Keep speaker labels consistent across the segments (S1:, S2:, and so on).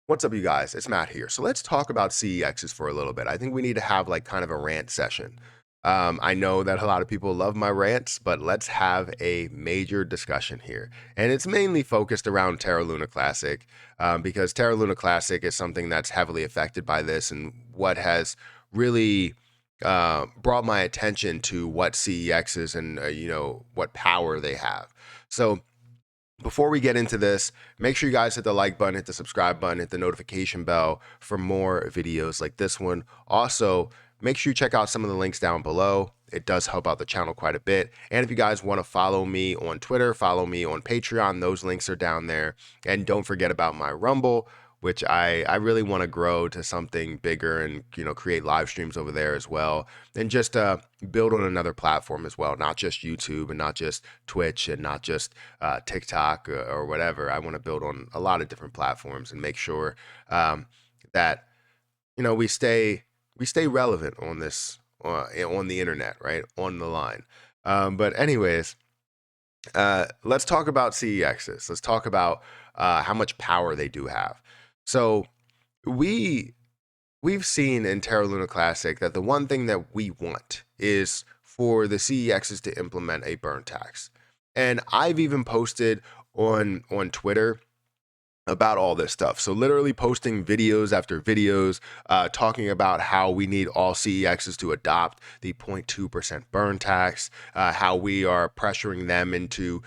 S1: What's up, you guys? It's Matt here. So let's talk about CEXs for a little bit. I think we need to have like kind of a rant session. I know that a lot of people love my rants, but let's have a major discussion here. And it's mainly focused around Terra Luna Classic because Terra Luna Classic is something that's heavily affected by this and what has really brought my attention to what CEX is and, what power they have. So before we get into this, make sure you guys hit the like button, hit the subscribe button, hit the notification bell for more videos like this one. Also, make sure you check out some of the links down below. It does help out the channel quite a bit. And if you guys want to follow me on Twitter, follow me on Patreon, those links are down there. And don't forget about my Rumble, which I really want to grow to something bigger and, create live streams over there as well. And just build on another platform as well, not just YouTube and not just Twitch and not just TikTok or whatever. I want to build on a lot of different platforms and make sure that we stay relevant on this on the internet, right, on the line. But anyways, let's talk about CEXs. Let's talk about how much power they do have. So we we've seen in Terra Luna Classic that the one thing that we want is for the CEXs to implement a burn tax. And I've even posted on Twitter about all this stuff. So literally posting videos after videos, talking about how we need all CEXs to adopt the 0.2% burn tax, how we are pressuring them into,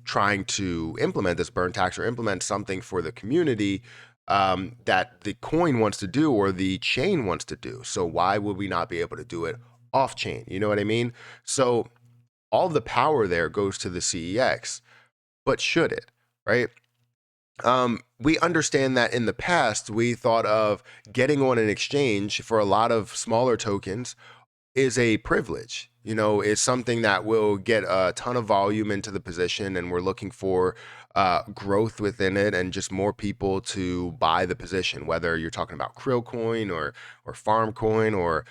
S1: trying to implement this burn tax or implement something for the community that the coin wants to do or the chain wants to do. So why would we not be able to do it off chain? You know what I mean? So all the power there goes to the CEX, but should it, right? We understand that in the past, we thought of getting on an exchange for a lot of smaller tokens is a privilege. Is something that will get a ton of volume into the position, and we're looking for growth within it and just more people to buy the position. Whether you're talking about Krill Coin or Farm Coin or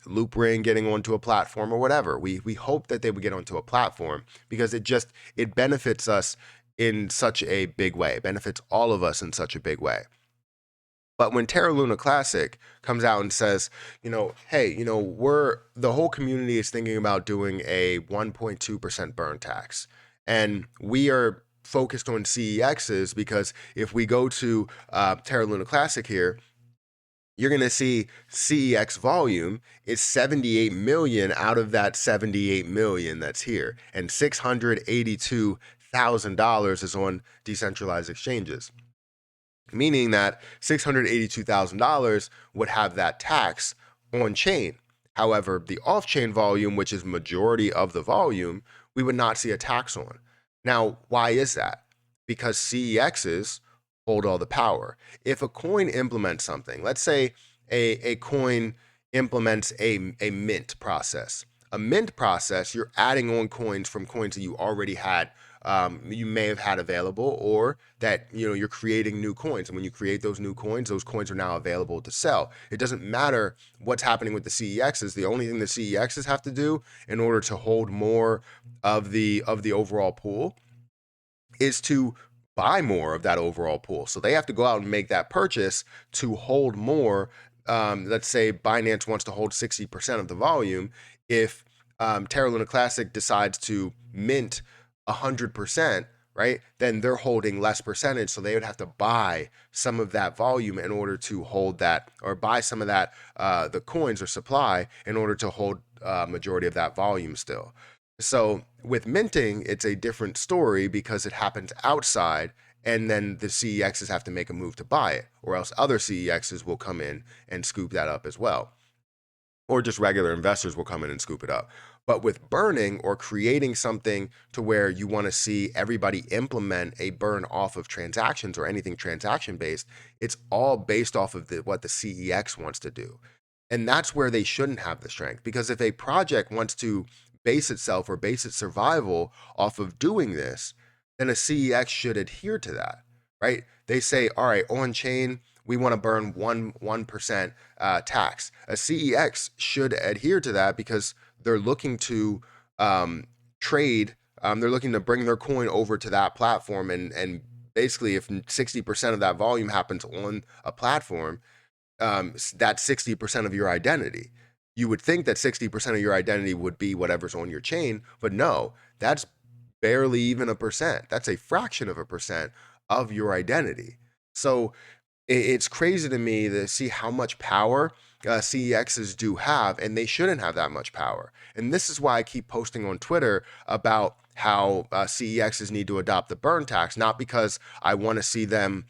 S1: Loop Ring getting onto a platform or whatever, we hope that they would get onto a platform because it benefits us in such a big way, it benefits all of us in such a big way. But when Terra Luna Classic comes out and says, hey, the whole community is thinking about doing a 1.2% burn tax. And we are focused on CEXs because if we go to Terra Luna Classic here, you're going to see CEX volume is 78 million out of that 78 million that's here. And $682,000 is on decentralized exchanges, meaning that $682,000 would have that tax on chain. However, the off chain volume, which is majority of the volume, we would not see a tax on. Now, why is that? Because CEXs hold all the power. If a coin implements something, let's say a coin implements a mint process. A mint process, you're adding on coins from coins that you already had, you may have had available, or that you're creating new coins. And when you create those new coins, those coins are now available to sell. It doesn't matter what's happening with the CEXs. The only thing the CEXs have to do in order to hold more of the overall pool is to buy more of that overall pool. So they have to go out and make that purchase to hold more. Let's say Binance wants to hold 60% of the volume. If Terra Luna Classic decides to mint 100%, right, then they're holding less percentage. So they would have to buy some of that volume in order to hold that, or buy some of that, the coins or supply in order to hold majority of that volume still. So with minting, it's a different story because it happens outside, and then the CEXs have to make a move to buy it, or else other CEXs will come in and scoop that up as well. Or just regular investors will come in and scoop it up. But with burning or creating something to where you want to see everybody implement a burn off of transactions or anything transaction based, it's all based off of what the CEX wants to do. And that's where they shouldn't have the strength. Because if a project wants to base itself or base its survival off of doing this, then a CEX should adhere to that, right? They say, all right, on chain, we want to burn 1% tax. A CEX should adhere to that because they're looking to trade. They're looking to bring their coin over to that platform and basically, if 60% of that volume happens on a platform, that's 60% of your identity. You would think that 60% of your identity would be whatever's on your chain, but no, that's barely even a percent. That's a fraction of a percent of your identity. So it's crazy to me to see how much power CEXs do have, and they shouldn't have that much power. And this is why I keep posting on Twitter about how CEXs need to adopt the burn tax, not because I want to see them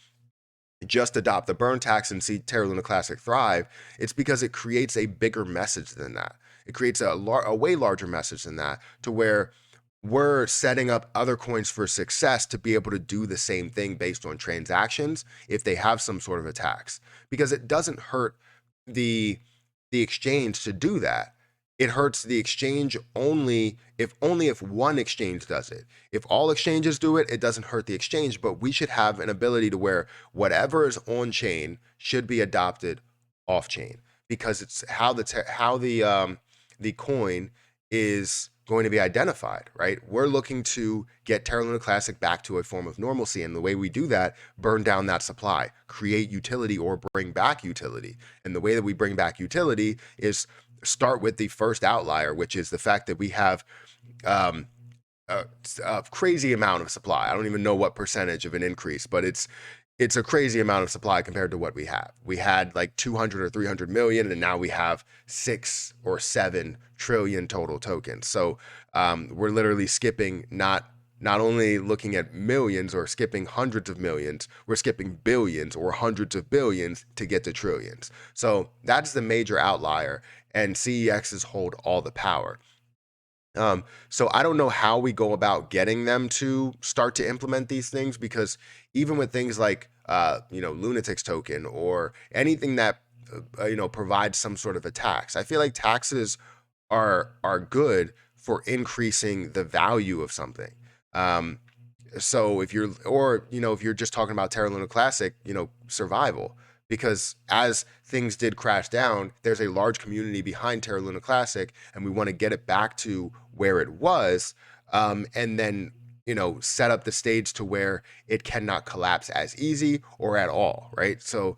S1: just adopt the burn tax and see Terra Luna Classic thrive. It's because it creates a bigger message than that. It creates a way larger message than that, to where we're setting up other coins for success to be able to do the same thing based on transactions if they have some sort of a tax, because it doesn't hurt the the exchange to do that. It hurts the exchange only if one exchange does it. If all exchanges do it, it doesn't hurt the exchange, but we should have an ability to where whatever is on chain should be adopted off chain, because it's how the coin is going to be identified, right? We're looking to get Terra Luna Classic back to a form of normalcy, and the way we do that, burn down that supply, create utility, or bring back utility. And the way that we bring back utility is start with the first outlier, which is the fact that we have um, a crazy amount of supply. I don't even know what percentage of an increase, but it's a crazy amount of supply compared to what we have. We had like 200 or 300 million, and now we have 6 or 7 trillion total tokens. So we're literally skipping not only looking at millions or skipping hundreds of millions, we're skipping billions or hundreds of billions to get to trillions. So that's the major outlier, and CEXs hold all the power. So I don't know how we go about getting them to start to implement these things, because even with things like Lunatics token or anything that provides some sort of a tax, I feel like taxes are good for increasing the value of something. Um, so if you're just talking about Terra Luna Classic, survival, because as things did crash down, there's a large community behind Terra Luna Classic, and we want to get it back to where it was, and then set up the stage to where it cannot collapse as easy or at all, right? So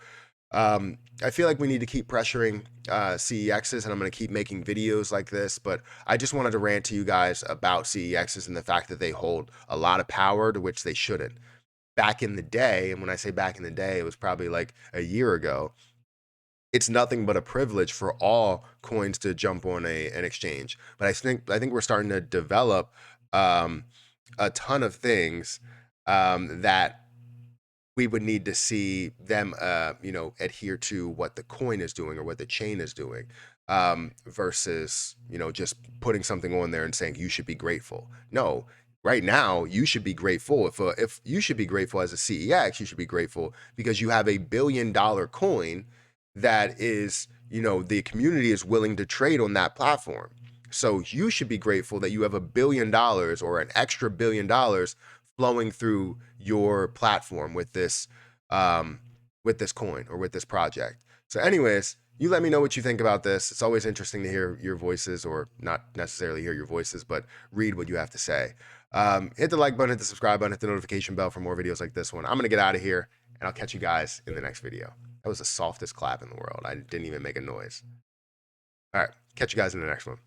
S1: I feel like we need to keep pressuring CEXs, and I'm going to keep making videos like this. But I just wanted to rant to you guys about CEXs and the fact that they hold a lot of power to which they shouldn't. Back in the day, and when I say back in the day, it was probably like a year ago, it's nothing but a privilege for all coins to jump on an exchange. But I think we're starting to develop um, a ton of things that we would need to see them, adhere to what the coin is doing or what the chain is doing, versus, just putting something on there and saying you should be grateful. No, right now you should be grateful. If you should be grateful as a CEX, you should be grateful because you have $1 billion coin that is, the community is willing to trade on that platform. So you should be grateful that you have $1 billion or an extra $1 billion flowing through your platform with this coin or with this project. So anyways, you let me know what you think about this. It's always interesting to hear your voices, or not necessarily hear your voices, but read what you have to say. Hit the like button, hit the subscribe button, hit the notification bell for more videos like this one. I'm going to get out of here, and I'll catch you guys in the next video. That was the softest clap in the world. I didn't even make a noise. All right, catch you guys in the next one.